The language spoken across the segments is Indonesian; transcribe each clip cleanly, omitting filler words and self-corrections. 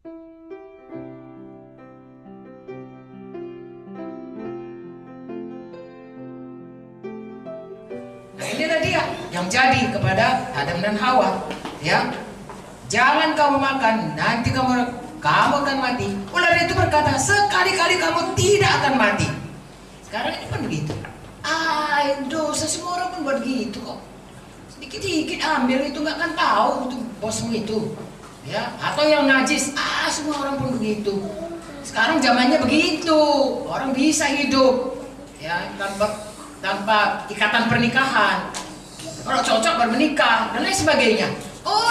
Nah, inilah dia yang jadi kepada Adam dan Hawa, ya. Jangan kamu makan, nanti kamu akan mati. Ular itu berkata, sekali-kali kamu tidak akan mati. Sekarang ini kan begitu. Dosa semua orang pun buat gitu kok. Sedikit-sedikit ambil itu, nggak akan tahu itu bosmu itu, ya. Atau yang najis, semua orang pun begitu. Sekarang zamannya begitu, orang bisa hidup, ya, tanpa ikatan pernikahan. Kalau cocok baru menikah dan lain sebagainya.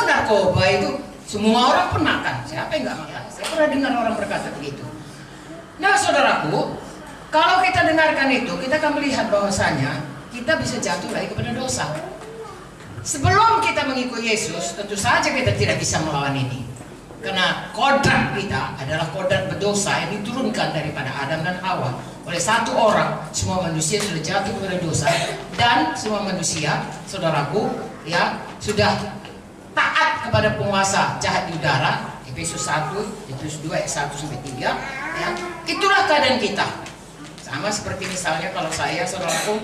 Narkoba itu semua orang pun makan. Siapa yang nggak makan? Saya pernah dengar orang berkata begitu. Nah, saudaraku, kalau kita dengarkan itu, kita akan melihat bahwasanya kita bisa jatuh lagi kepada dosa. Sebelum kita mengikuti Yesus, tentu saja kita tidak bisa melawan ini. Karena kodrat kita adalah kodrat berdosa yang diturunkan daripada Adam dan Hawa. Oleh satu orang, semua manusia sudah jatuh kepada dosa. Dan semua manusia, saudaraku, ya, sudah taat kepada penguasa jahat di udara. Efesus 1, Efesus 2 ayat 1-3, ya. Itulah keadaan kita. Sama seperti misalnya kalau saya, saudaraku,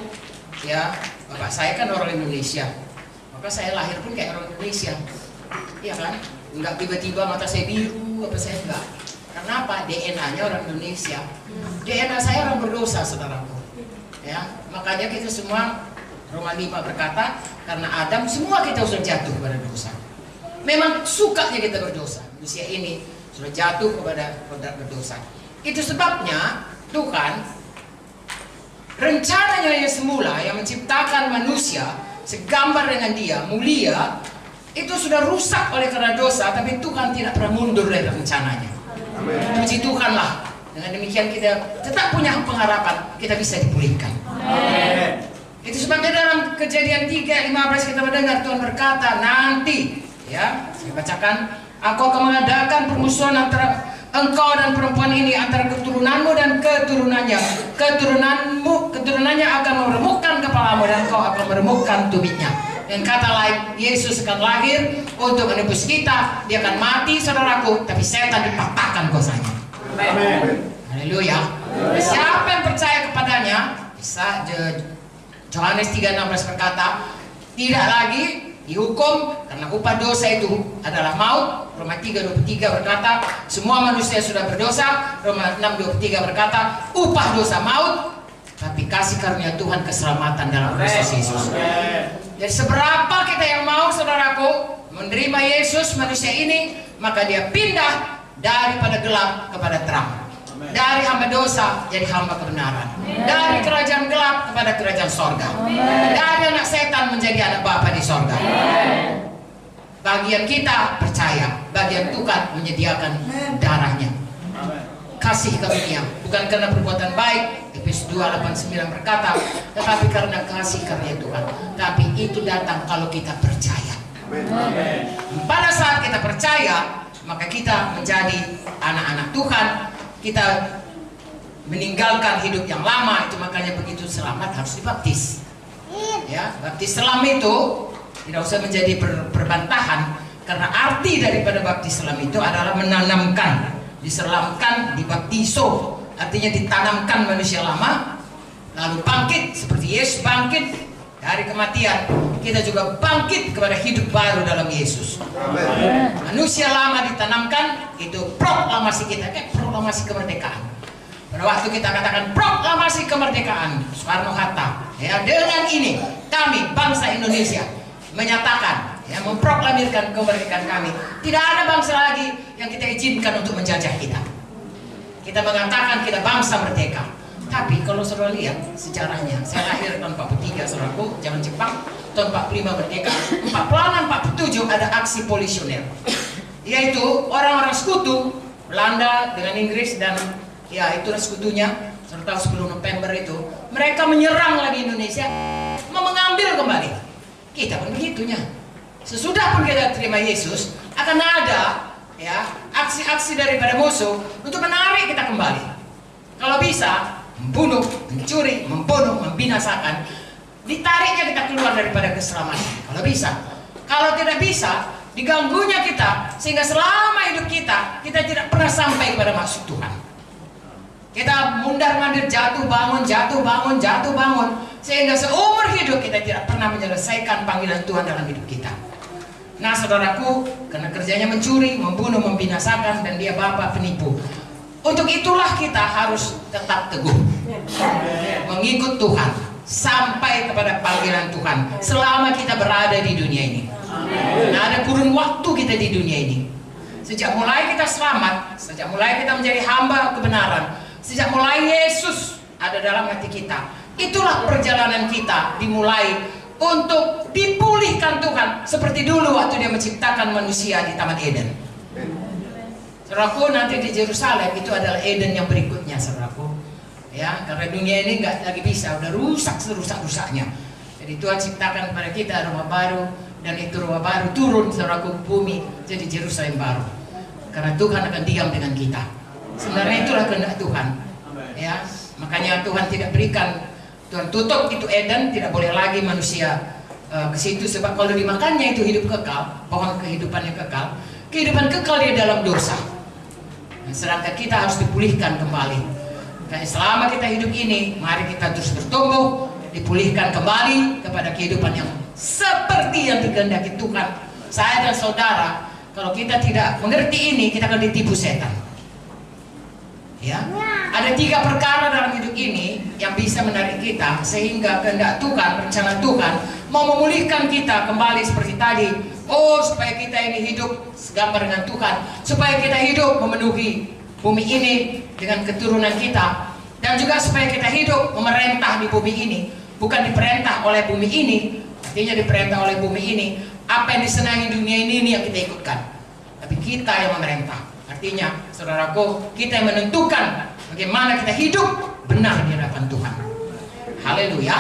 ya, bapak saya kan orang Indonesia, maka saya lahir pun kayak orang Indonesia, iya kan? Enggak tiba-tiba mata saya biru, apa saya enggak. Karena apa? DNA-nya orang Indonesia. DNA saya orang berdosa, saudaraku. Ya, makanya kita semua, Roma 5 berkata, karena Adam semua kita sudah jatuh kepada dosa. Memang sukanya kita berdosa. Manusia ini sudah jatuh kepada kodrat berdosa. Itu sebabnya Tuhan rencananya yang semula yang menciptakan manusia segambar dengan dia, mulia, itu sudah rusak oleh karena dosa, tapi Tuhan tidak pernah mundur dari rencananya. Puji Tuhanlah. Dengan demikian kita tetap punya pengharapan kita bisa dipulihkan. Amen. Itu sebabnya dalam Kejadian 3:15 kita mendengar Tuhan berkata, nanti, ya, saya bacakan, aku akan mengadakan permusuhan antara engkau dan perempuan ini, antara keturunanmu dan keturunannya. Keturunannya akan meremukkan kepalamu dan engkau akan meremukkan tumitnya. Dan kata lain, Yesus akan lahir untuk menebus kita. Dia akan mati, saudaraku, tapi setan dipatahkan kuasanya. Amin. Haleluya. Siapa yang percaya kepadanya, bisa Yohanes 3:16 berkata, tidak lagi dihukum karena upah dosa itu adalah maut. Roma 3:23 berkata, semua manusia sudah berdosa. Roma 6:23 berkata, upah dosa maut, tapi kasih karunia Tuhan keselamatan dalam Kristus Yesus. Jadi seberapa kita yang mau, saudaraku, menerima Yesus manusia ini, maka dia pindah daripada gelap kepada terang. Dari hamba dosa jadi hamba kebenaran. Dari kerajaan gelap kepada kerajaan sorga. Dari anak setan menjadi anak Bapa di sorga. Bagian kita percaya, bagian Tuhan menyediakan darahnya. Kasih karunia, bukan karena perbuatan baik, Efesus 2:8-9 berkata, tetapi karena kasih karunia Tuhan. Tapi itu datang kalau kita percaya. Pada saat kita percaya, maka kita menjadi anak-anak Tuhan. Kita meninggalkan hidup yang lama. Itu makanya begitu selamat harus dibaptis. Ya, baptis selam itu tidak usah menjadi perbantahan, karena arti daripada baptis selam itu adalah menanamkan. Diselamkan, dibaptiso, artinya ditanamkan manusia lama, lalu bangkit seperti Yesus bangkit dari kematian. Kita juga bangkit kepada hidup baru dalam Yesus. Amen. Manusia lama ditanamkan, itu proklamasi kita, kayak proklamasi kemerdekaan. Pada waktu kita katakan proklamasi kemerdekaan Soekarno-Hatta, ya, dengan ini kami bangsa Indonesia menyatakan, ya, memproklamirkan kemerdekaan kami. Tidak ada bangsa lagi yang kita izinkan untuk menjajah kita. Kita mengatakan kita bangsa merdeka. Tapi kalau saudara lihat sejarahnya, saya lahir tahun 43, saudaraku, zaman Jepang, tahun 45 merdeka. 46-47 ada aksi polisioner, yaitu orang-orang sekutu Belanda dengan Inggris dan ya itulah sekutunya, serta 10 November itu mereka menyerang lagi Indonesia, mau mengambil kembali. Kita pun begitunya. Sesudah pun kita terima Yesus, akan ada, ya, aksi-aksi daripada musuh untuk menarik kita kembali. Kalau bisa membunuh, mencuri, membunuh, membinasakan, ditariknya kita keluar daripada keselamatan. Kalau bisa. Kalau tidak bisa, diganggunya kita sehingga selama hidup kita kita tidak pernah sampai pada maksud Tuhan. Kita mundar-mandir, jatuh bangun, jatuh bangun, jatuh bangun, sehingga seumur hidup kita tidak pernah menyelesaikan panggilan Tuhan dalam hidup kita. Nah saudaraku, karena kerjanya mencuri, membunuh, membinasakan, dan dia bapa penipu. Untuk itulah kita harus tetap teguh mengikut Tuhan sampai kepada panggilan Tuhan selama kita berada di dunia ini. Nah, ada kurun waktu kita di dunia ini. Sejak mulai kita selamat, sejak mulai kita menjadi hamba kebenaran, sejak mulai Yesus ada dalam hati kita, itulah perjalanan kita dimulai untuk dipulihkan Tuhan seperti dulu waktu dia menciptakan manusia di Taman Eden. Saudaraku, nanti di Yerusalem itu adalah Eden yang berikutnya, saudaraku. Ya, karena dunia ini nggak lagi bisa, udah rusak serusak-rusaknya. Jadi Tuhan ciptakan kepada kita rumah baru, dan itu rumah baru turun, saudaraku, bumi jadi Yerusalem baru. Karena Tuhan akan diam dengan kita. Sebenarnya itulah kehendak Tuhan. Ya, makanya Tuhan tidak berikan, Tuhan tutup itu Eden, tidak boleh lagi manusia ke situ, sebab kalau dimakannya itu hidup kekal, pohon kehidupan yang kekal. Kehidupan kekal dia dalam dosa. Sedangkan kita harus dipulihkan kembali. Dan selama kita hidup ini, mari kita terus bertumbuh, dipulihkan kembali kepada kehidupan yang seperti yang dikehendaki Tuhan. Saya dan saudara, kalau kita tidak mengerti ini, kita akan ditipu setan. Ya, ada 3 perkara dalam hidup ini yang bisa menarik kita sehingga kehendak Tuhan, rencana Tuhan mau memulihkan kita kembali seperti tadi. Oh, supaya kita ini hidup segambar dengan Tuhan, supaya kita hidup memenuhi bumi ini dengan keturunan kita, dan juga supaya kita hidup memerintah di bumi ini, bukan diperintah oleh bumi ini, artinya diperintah oleh bumi ini. Apa yang disenangi dunia ini yang kita ikutkan, tapi kita yang memerintah. Artinya, saudaraku, kita yang menentukan bagaimana kita hidup benar di hadapan Tuhan. Haleluya.